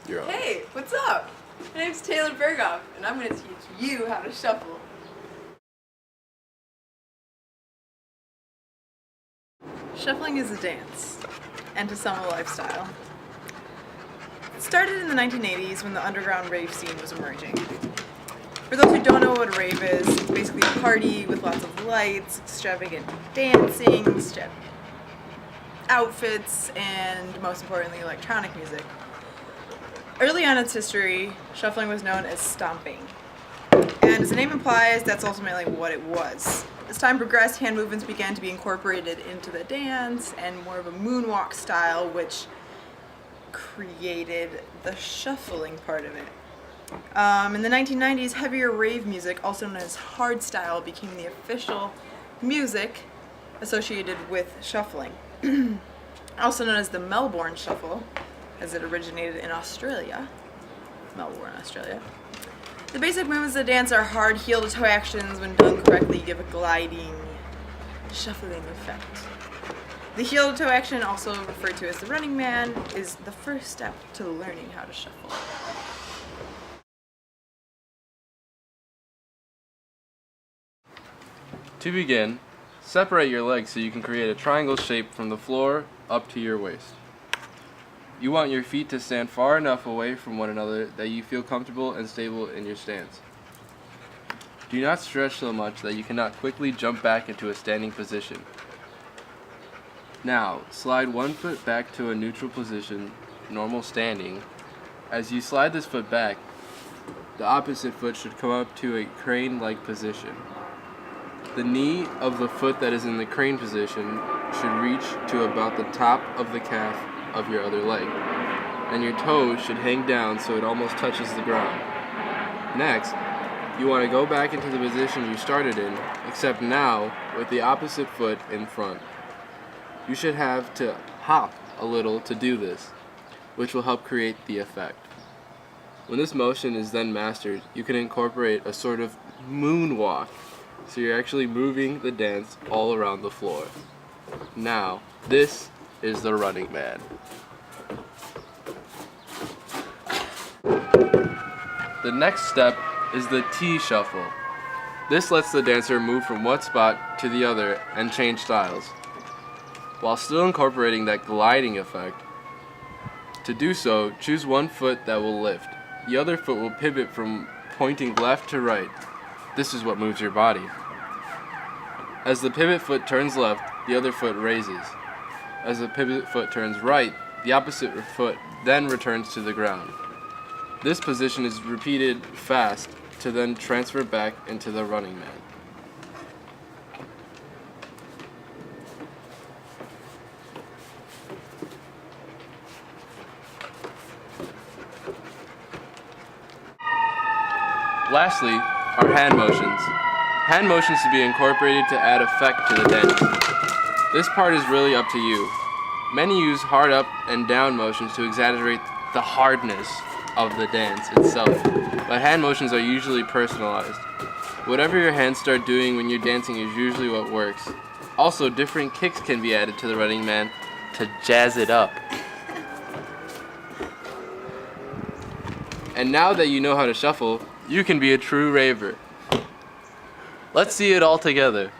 You're on. Hey, what's up? My name's Taylor Berghoff, and I'm going to teach you how to shuffle. Shuffling is a dance, and to some a lifestyle. It started in the 1980s when the underground rave scene was emerging. For those who don't know what a rave is, it's basically a party with lots of lights, extravagant dancing, outfits, and most importantly, electronic music. Early on in its history, shuffling was known as stomping. And as the name implies, that's ultimately what it was. As time progressed, hand movements began to be incorporated into the dance, and more of a moonwalk style, which created the shuffling part of it. In the 1990s, heavier rave music, also known as hardstyle, became the official music associated with shuffling. Also known as the Melbourne Shuffle, as it originated in Australia. Melbourne, Australia. The basic movements of the dance are hard heel-to-toe actions. When done correctly, give a gliding, shuffling effect. The heel-to-toe action, also referred to as the running man, is the first step to learning how to shuffle. To begin, separate your legs so you can create a triangle shape from the floor up to your waist. You want your feet to stand far enough away from one another that you feel comfortable and stable in your stance. Do not stretch so much that you cannot quickly jump back into a standing position. Now, slide one foot back to a neutral position, normal standing. As you slide this foot back, the opposite foot should come up to a crane-like position. The knee of the foot that is in the crane position should reach to about the top of the calf of your other leg, and your toes should hang down so it almost touches the ground. Next, you want to go back into the position you started in, except now with the opposite foot in front. You should have to hop a little to do this, which will help create the effect. When this motion is then mastered, you can incorporate a sort of moonwalk, so you're actually moving the dance all around the floor. Now, this is the running man. The next step is the T shuffle. This lets the dancer move from one spot to the other and change styles, while still incorporating that gliding effect. To do so, choose one foot that will lift. The other foot will pivot from pointing left to right. This is what moves your body. As the pivot foot turns left, the other foot raises. As the pivot foot turns right, the opposite foot then returns to the ground. This position is repeated fast to then transfer back into the running man. Lastly, are hand motions. Hand motions to be incorporated to add effect to the dance. This part is really up to you. Many use hard up and down motions to exaggerate the hardness of the dance itself, but hand motions are usually personalized. Whatever your hands start doing when you're dancing is usually what works. Also, different kicks can be added to the running man to jazz it up. And now that you know how to shuffle, you can be a true raver. Let's see it all together.